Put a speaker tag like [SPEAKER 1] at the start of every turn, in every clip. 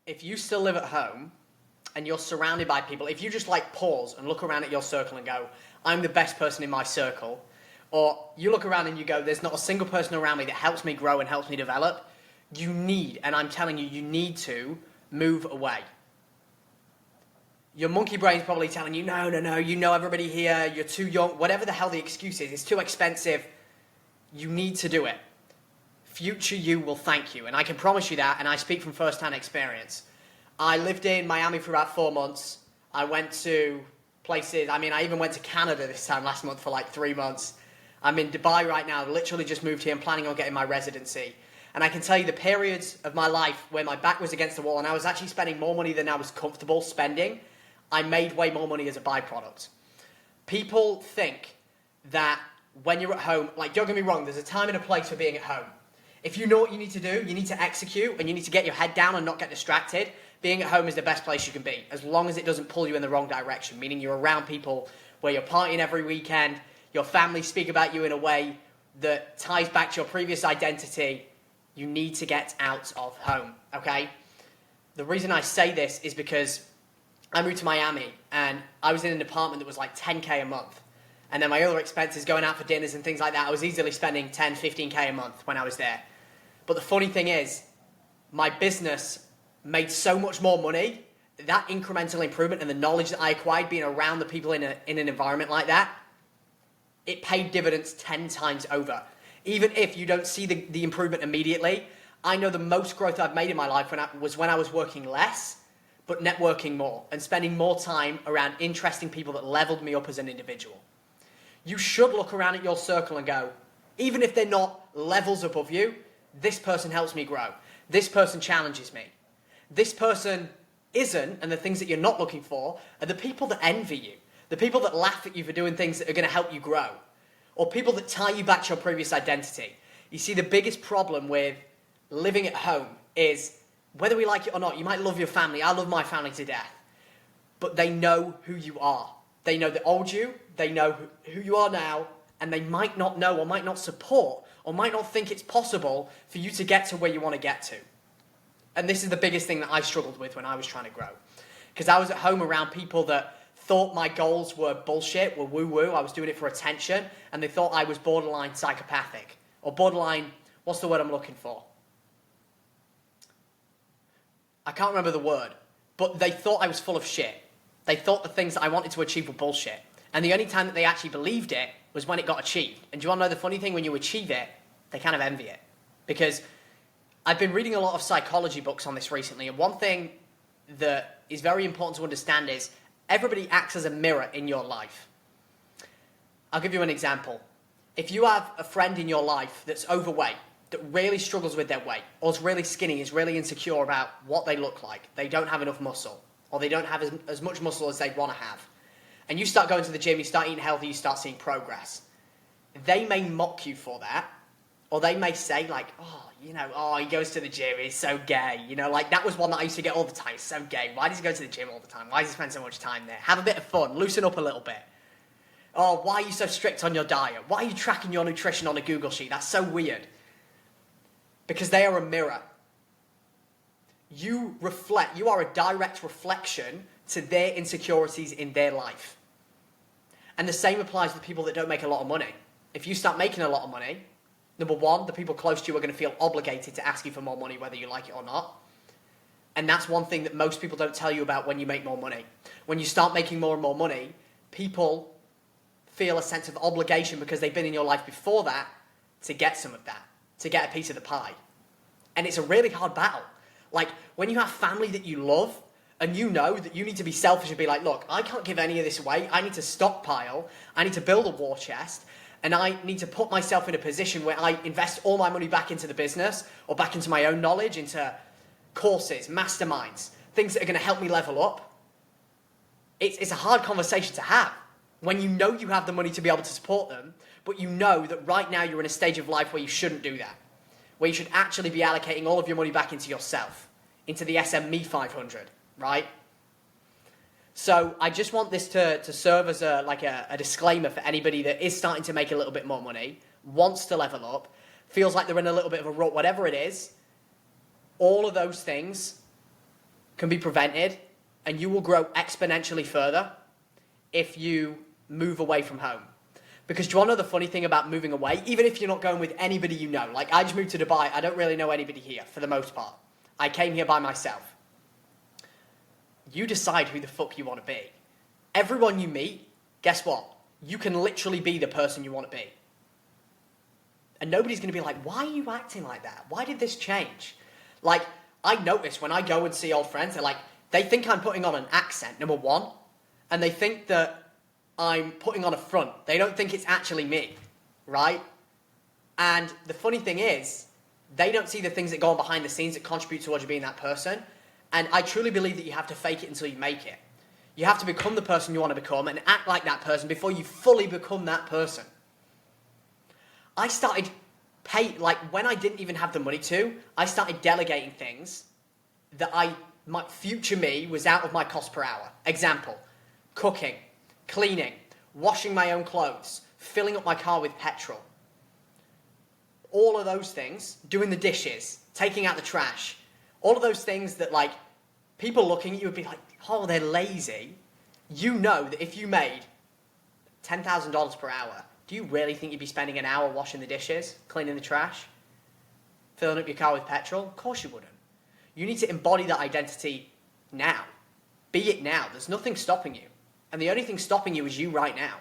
[SPEAKER 1] if you still live at home and you're surrounded by people, if you just like pause and look around at your circle and go, I'm the best person in my circle, or you look around and you go, there's not a single person around me that helps me grow and helps me develop, you need, and I'm telling you, you need to move away. Your monkey brain's probably telling you, no, you know everybody here, you're too young, whatever the hell the excuse is, it's too expensive. You need to do it. Future you will thank you, and I can promise you that, and I speak from first-hand experience. I lived in Miami for about 4 months. I went to places, I even went to Canada this time last month for like 3 months. I'm in Dubai right now, literally just moved here, I'm planning on getting my residency. And I can tell you the periods of my life where my back was against the wall and I was actually spending more money than I was comfortable spending, I made way more money as a byproduct. People think that when you're at home, like, don't get me wrong, there's a time and a place for being at home. If you know what you need to do, you need to execute, and you need to get your head down and not get distracted, being at home is the best place you can be, as long as it doesn't pull you in the wrong direction, meaning you're around people where you're partying every weekend, your family speak about you in a way that ties back to your previous identity. You need to get out of home, okay? The reason I say this is because I moved to Miami, and I was in an apartment that was like $10K a month. And then my other expenses, going out for dinners and things like that, I was easily spending 10, 15K a month when I was there. But the funny thing is, my business made so much more money, that incremental improvement and the knowledge that I acquired being around the people in an environment like that, it paid dividends 10 times over. Even if you don't see the improvement immediately, I know the most growth I've made in my life was when I was working less, but networking more and spending more time around interesting people that leveled me up as an individual. You should look around at your circle and go, even if they're not levels above you, this person helps me grow. This person challenges me. This person isn't, and the things that you're not looking for are the people that envy you, the people that laugh at you for doing things that are going to help you grow, or people that tie you back to your previous identity. You see, the biggest problem with living at home is, whether we like it or not, you might love your family. I love my family to death. But they know who you are. They know the old you, they know who you are now, and they might not know or might not support or might not think it's possible for you to get to where you want to get to. And this is the biggest thing that I struggled with when I was trying to grow. Because I was at home around people that thought my goals were bullshit, were woo-woo, I was doing it for attention, and they thought I was borderline psychopathic. Or borderline, what's the word I'm looking for? I can't remember the word, but they thought I was full of shit. They thought the things that I wanted to achieve were bullshit. And the only time that they actually believed it was when it got achieved. And do you want to know the funny thing? When you achieve it, they kind of envy it. Because I've been reading a lot of psychology books on this recently, and one thing that is very important to understand is everybody acts as a mirror in your life. I'll give you an example. If you have a friend in your life that's overweight, that really struggles with their weight, or is really skinny, is really insecure about what they look like, they don't have enough muscle, or they don't have as much muscle as they'd want to have, and you start going to the gym, you start eating healthy, you start seeing progress, they may mock you for that, or they may say like, oh, he goes to the gym, he's so gay, like that was one that I used to get all the time, he's so gay, why does he go to the gym all the time, why does he spend so much time there, have a bit of fun, loosen up a little bit, oh, why are you so strict on your diet, why are you tracking your nutrition on a Google sheet, that's so weird, because they are a mirror. You are a direct reflection to their insecurities in their life. And the same applies to people that don't make a lot of money. If you start making a lot of money, number one, the people close to you are going to feel obligated to ask you for more money, whether you like it or not. And that's one thing that most people don't tell you about when you make more money. When you start making more and more money, people feel a sense of obligation because they've been in your life before that to get some of that, to get a piece of the pie. And it's a really hard battle. Like, when you have family that you love, and you know that you need to be selfish and be like, look, I can't give any of this away, I need to stockpile, I need to build a war chest, and I need to put myself in a position where I invest all my money back into the business, or back into my own knowledge, into courses, masterminds, things that are going to help me level up. It's a hard conversation to have, when you know you have the money to be able to support them, but you know that right now you're in a stage of life where you shouldn't do that. Where you should actually be allocating all of your money back into yourself, into the SME 500, right? So I just want this to serve as a disclaimer for anybody that is starting to make a little bit more money, wants to level up, feels like they're in a little bit of a rut, whatever it is. All of those things can be prevented, and you will grow exponentially further if you move away from home. Because do you want to know the funny thing about moving away? Even if you're not going with anybody you know. Like, I just moved to Dubai. I don't really know anybody here, for the most part. I came here by myself. You decide who the fuck you want to be. Everyone you meet, guess what? You can literally be the person you want to be. And nobody's going to be like, why are you acting like that? Why did this change? Like, I notice when I go and see old friends, they think I'm putting on an accent, number one. And they think that I'm putting on a front. They don't think it's actually me, right? And the funny thing is, they don't see the things that go on behind the scenes that contribute towards you being that person. And I truly believe that you have to fake it until you make it. You have to become the person you want to become and act like that person before you fully become that person. I started when I didn't even have the money to, I started delegating things that my future me was out of my cost per hour. Example, cooking, cleaning, washing my own clothes, filling up my car with petrol. All of those things, doing the dishes, taking out the trash, all of those things that people looking at you would be like, oh, they're lazy. You know that if you made $10,000 per hour, do you really think you'd be spending an hour washing the dishes, cleaning the trash, filling up your car with petrol? Of course you wouldn't. You need to embody that identity now. Be it now. There's nothing stopping you. And the only thing stopping you is you right now.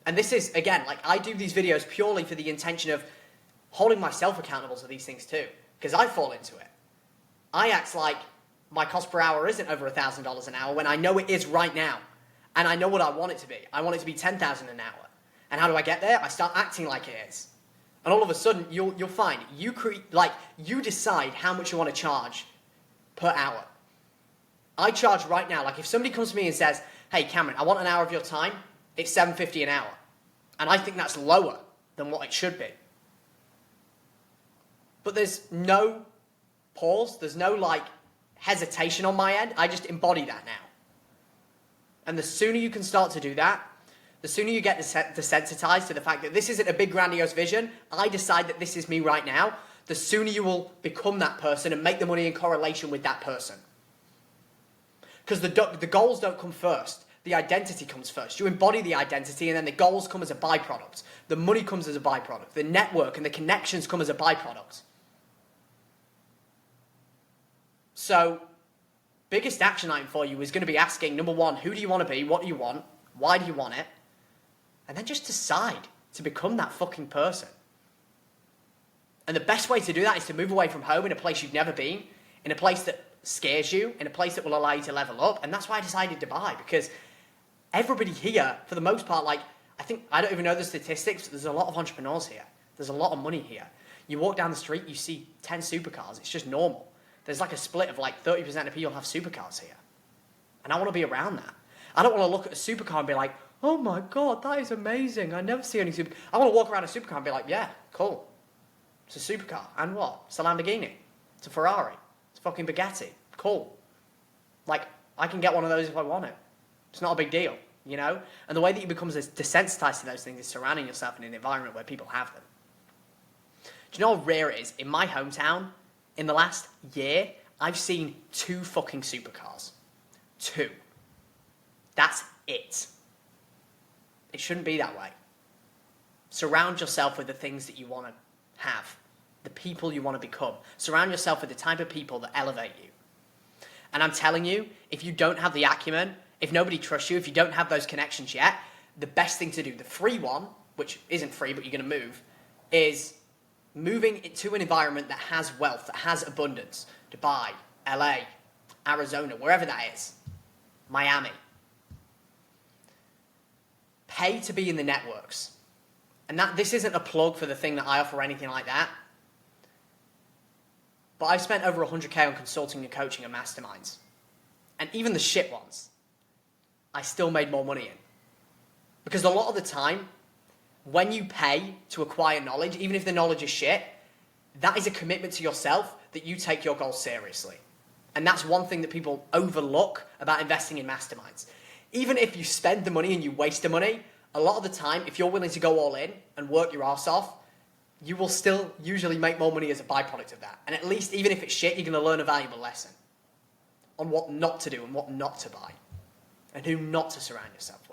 [SPEAKER 1] And this is, again, I do these videos purely for the intention of holding myself accountable to these things too. Because I fall into it. I act like my cost per hour isn't over $1,000 an hour when I know it is right now. And I know what I want it to be. I want it to be $10,000 an hour. And how do I get there? I start acting like it is. And all of a sudden, you'll find, you decide how much you want to charge per hour. I charge right now, if somebody comes to me and says, hey Cameron, I want an hour of your time, it's $7.50 an hour. And I think that's lower than what it should be. But there's no pause, there's no hesitation on my end, I just embody that now. And the sooner you can start to do that, the sooner you get desensitized to the fact that this isn't a big grandiose vision, I decide that this is me right now, the sooner you will become that person and make the money in correlation with that person. Because the goals don't come first, the identity comes first. You embody the identity and then the goals come as a byproduct. The money comes as a byproduct. The network and the connections come as a byproduct. So, biggest action item for you is going to be asking, number one, who do you want to be? What do you want? Why do you want it? And then just decide to become that fucking person. And the best way to do that is to move away from home in a place you've never been, in a place that scares you, in a place that will allow you to level up. And that's why I decided to buy, because everybody here, for the most part, I don't even know the statistics, but there's a lot of entrepreneurs here. There's a lot of money here. You walk down the street, you see 10 supercars. It's just normal. There's a split of 30% of people have supercars here. And I want to be around that. I don't want to look at a supercar and be like, oh my God, that is amazing. I never see any supercar. I want to walk around a supercar and be like, yeah, cool. It's a supercar. And what? It's a Lamborghini. It's a Ferrari. It's a fucking Bugatti. Cool. I can get one of those if I want it. It's not a big deal, you know? And the way that you become desensitized to those things is surrounding yourself in an environment where people have them. Do you know how rare it is? In my hometown, in the last year, I've seen 2 fucking supercars. 2. That's it. It shouldn't be that way. Surround yourself with the things that you want to have, the people you want to become. Surround yourself with the type of people that elevate you. And I'm telling you, if you don't have the acumen, if nobody trusts you, if you don't have those connections yet, the best thing to do, the free one, which isn't free, but you're going to move, is moving to an environment that has wealth, that has abundance. Dubai, LA, Arizona, wherever that is. Miami. Pay to be in the networks. And this isn't a plug for the thing that I offer or anything like that. But I've spent over 100K on consulting and coaching and masterminds. And even the shit ones, I still made more money in. Because a lot of the time, when you pay to acquire knowledge, even if the knowledge is shit, that is a commitment to yourself that you take your goals seriously. And that's one thing that people overlook about investing in masterminds. Even if you spend the money and you waste the money, a lot of the time, if you're willing to go all in and work your ass off, you will still usually make more money as a byproduct of that. And at least, even if it's shit, you're going to learn a valuable lesson. on what not to do and what not to buy, and who not to surround yourself